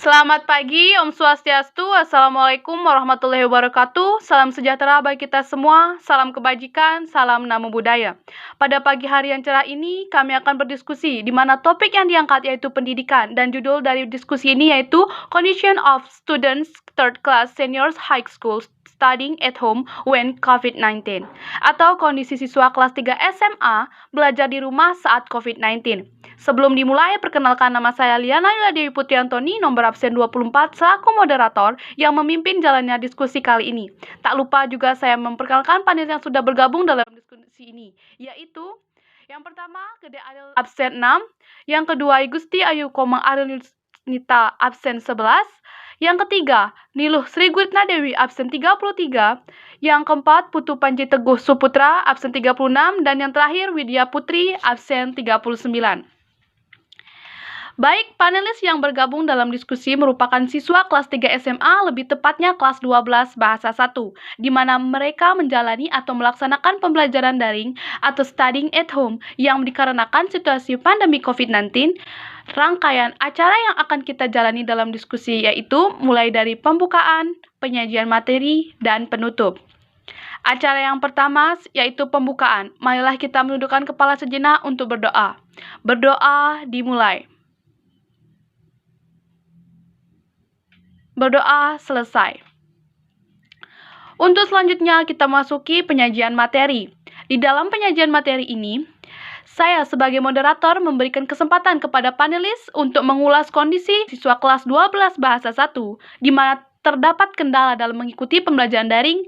Selamat pagi, Om Swastiastu, Assalamualaikum warahmatullahi wabarakatuh. Salam sejahtera bagi kita semua, salam kebajikan, salam namo buddhaya. Pada pagi hari yang cerah ini, kami akan berdiskusi di mana topik yang diangkat yaitu pendidikan, dan judul dari diskusi ini yaitu Condition of Students Third Class Seniors High School Studying at Home when COVID-19, atau kondisi siswa kelas 3 SMA belajar di rumah saat COVID-19. Sebelum dimulai, perkenalkan nama saya Liana Dewi Putriantoni, nomor absen 24 selaku moderator yang memimpin jalannya diskusi kali ini. Tak lupa juga saya memperkenalkan panel yang sudah bergabung dalam diskusi ini, yaitu yang pertama, Gede Ariel absen 6, yang kedua, Igusti Ayu Komang Ariel Nita absen 11, yang ketiga, Niluh Sri Guritna Dewi absen 33, yang keempat, Putu Panji Teguh Suputra absen 36, dan yang terakhir, Widya Putri absen 39. Baik, panelis yang bergabung dalam diskusi merupakan siswa kelas 3 SMA, lebih tepatnya kelas 12 Bahasa 1, di mana mereka menjalani atau melaksanakan pembelajaran daring atau studying at home yang dikarenakan situasi pandemi COVID-19. Rangkaian acara yang akan kita jalani dalam diskusi yaitu mulai dari pembukaan, penyajian materi, dan penutup. Acara yang pertama yaitu pembukaan. Marilah kita menundukkan kepala sejenak untuk berdoa. Berdoa dimulai. Berdoa selesai. Untuk selanjutnya kita masuki penyajian materi. Di dalam penyajian materi ini, saya sebagai moderator memberikan kesempatan kepada panelis untuk mengulas kondisi siswa kelas 12 Bahasa 1, di mana terdapat kendala dalam mengikuti pembelajaran daring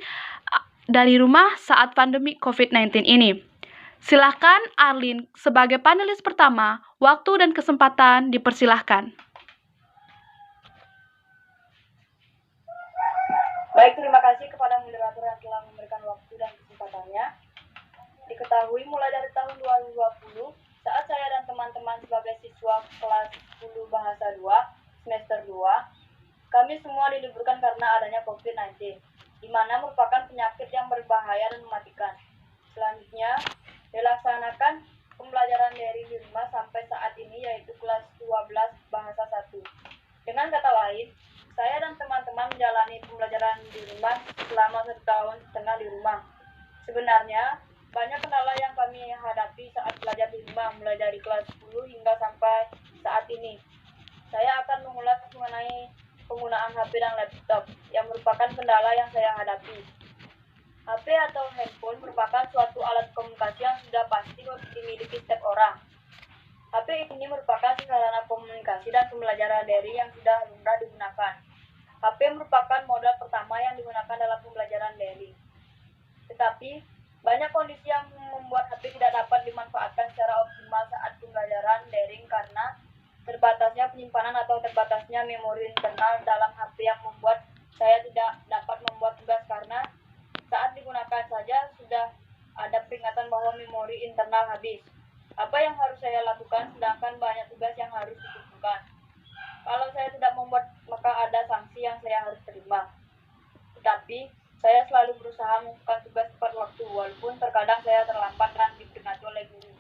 dari rumah saat pandemi COVID-19 ini. Silahkan Arlin sebagai panelis pertama, waktu dan kesempatan dipersilahkan. Baik, terima kasih kepada moderator yang telah memberikan waktu dan kesempatannya. Diketahui mulai dari tahun 2020, saat saya dan teman-teman sebagai siswa kelas 10 Bahasa 2, semester 2, kami semua diliburkan karena adanya COVID-19, di mana merupakan penyakit yang berbahaya dan mematikan. Selanjutnya, dilaksanakan pembelajaran daring di rumah sampai saat ini, yaitu kelas 12 Bahasa 1. Dengan kata lain, saya dan teman-teman menjalani pembelajaran di rumah selama 1,5 tahun di rumah. Sebenarnya, banyak kendala yang kami hadapi saat belajar di rumah, mulai dari kelas 10 hingga sampai saat ini. Saya akan mengulas mengenai penggunaan HP dan laptop, yang merupakan kendala yang saya hadapi. HP atau handphone merupakan suatu alat komunikasi yang sudah pasti dimiliki setiap orang. HP ini merupakan sarana komunikasi dan pembelajaran daring yang sudah lumrah digunakan. HP merupakan modal pertama yang digunakan dalam pembelajaran daring. Tetapi, banyak kondisi yang membuat HP tidak dapat dimanfaatkan secara optimal saat pembelajaran daring karena terbatasnya penyimpanan atau terbatasnya memori internal dalam HP yang membuat saya tidak dapat membuat tugas karena saat digunakan saja sudah ada peringatan bahwa memori internal habis. Apa yang harus saya lakukan sedangkan banyak tugas yang harus dikumpulkan? Kalau saya tidak membuat, maka ada sanksi yang saya harus terima. Tetapi, saya selalu berusaha melakukan tugas tepat waktu, walaupun terkadang saya terlambat dan diperingati oleh guru.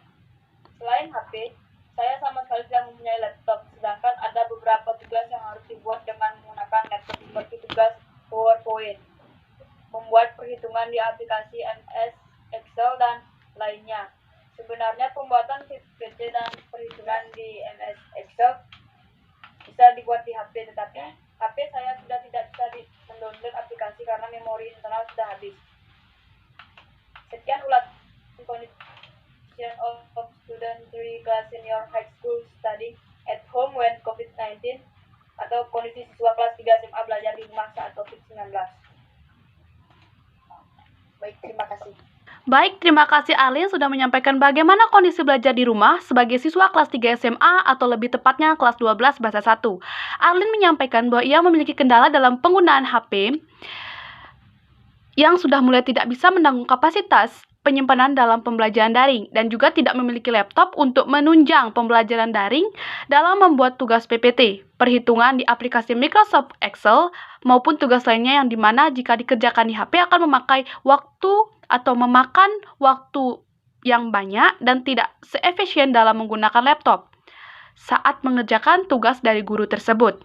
Selain HP, saya sama sekali tidak mempunyai laptop, sedangkan ada beberapa tugas yang harus dibuat dengan menggunakan laptop seperti tugas PowerPoint, membuat perhitungan di aplikasi MS Excel, dan lainnya. Sebenarnya pembuatan PPT dan perhitungan di MS Excel bisa dibuat di HP, tetapi HP saya sudah tidak bisa mendownload aplikasi karena memori internal sudah habis. Sekian ulas Condition of Student 3 Class Senior High School Studying at Home when COVID-19, atau kondisi siswa kelas 3 SMA belajar di rumah saat COVID-19. Baik, terima kasih. Baik, terima kasih Arlin sudah menyampaikan bagaimana kondisi belajar di rumah sebagai siswa kelas 3 SMA atau lebih tepatnya kelas 12 Bahasa 1. Arlin menyampaikan bahwa ia memiliki kendala dalam penggunaan HP yang sudah mulai tidak bisa menanggung kapasitas penyimpanan dalam pembelajaran daring dan juga tidak memiliki laptop untuk menunjang pembelajaran daring dalam membuat tugas PPT, perhitungan di aplikasi Microsoft Excel, maupun tugas lainnya yang dimana jika dikerjakan di HP akan memakai waktu atau memakan waktu yang banyak dan tidak seefisien dalam menggunakan laptop saat mengerjakan tugas dari guru tersebut.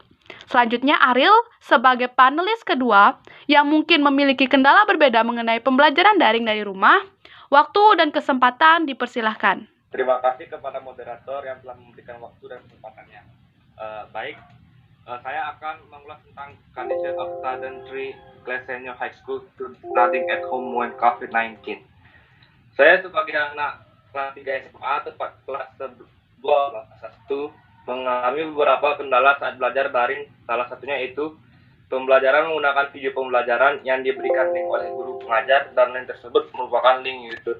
Selanjutnya, Ariel sebagai panelis kedua yang mungkin memiliki kendala berbeda mengenai pembelajaran daring dari rumah, waktu dan kesempatan dipersilahkan. Terima kasih kepada moderator yang telah memberikan waktu dan kesempatannya. Saya akan mengulas tentang condition of studentry class senior high school to studying at home when COVID-19. Saya sebagai anak kelas 3 SMA tepat kelas 2 kelas 1 mengalami beberapa kendala saat belajar daring. Salah satunya itu pembelajaran menggunakan video pembelajaran yang diberikan link oleh guru pengajar dan link tersebut merupakan link YouTube.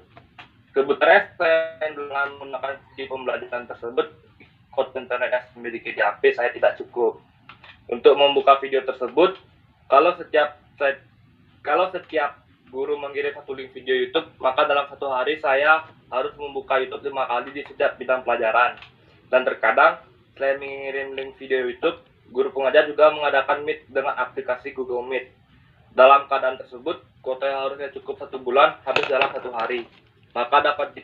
Kebetulan saya dengan menggunakan video pembelajaran tersebut, kode internet yang dimiliki di HP saya tidak cukup. Untuk membuka video tersebut, kalau setiap guru mengirim satu link video YouTube, maka dalam satu hari saya harus membuka YouTube 5 kali di setiap bidang pelajaran. Dan terkadang, selain mengirim link video YouTube, guru pengajar juga mengadakan Meet dengan aplikasi Google Meet. Dalam keadaan tersebut, kuota yang harusnya cukup 1 bulan habis dalam 1 hari. Maka dapat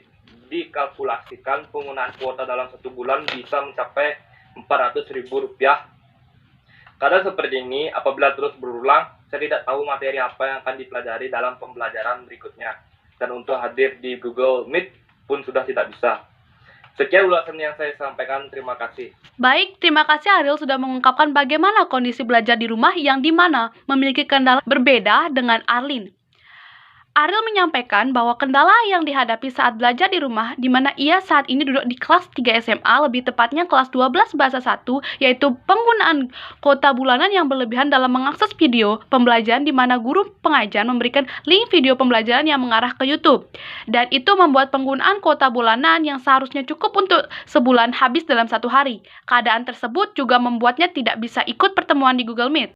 dikalkulasikan penggunaan kuota dalam 1 bulan bisa mencapai Rp400.000. Karena seperti ini, apabila terus berulang, saya tidak tahu materi apa yang akan dipelajari dalam pembelajaran berikutnya. Dan untuk hadir di Google Meet pun sudah tidak bisa. Sekian ulasan yang saya sampaikan, terima kasih. Baik, terima kasih Ariel sudah mengungkapkan bagaimana kondisi belajar di rumah yang dimana memiliki kendala berbeda dengan Arlin. Ariel menyampaikan bahwa kendala yang dihadapi saat belajar di rumah, di mana ia saat ini duduk di kelas 3 SMA, lebih tepatnya kelas 12 bahasa 1, yaitu penggunaan kuota bulanan yang berlebihan dalam mengakses video pembelajaran di mana guru pengajar memberikan link video pembelajaran yang mengarah ke YouTube. Dan itu membuat penggunaan kuota bulanan yang seharusnya cukup untuk sebulan habis dalam 1 hari. Keadaan tersebut juga membuatnya tidak bisa ikut pertemuan di Google Meet.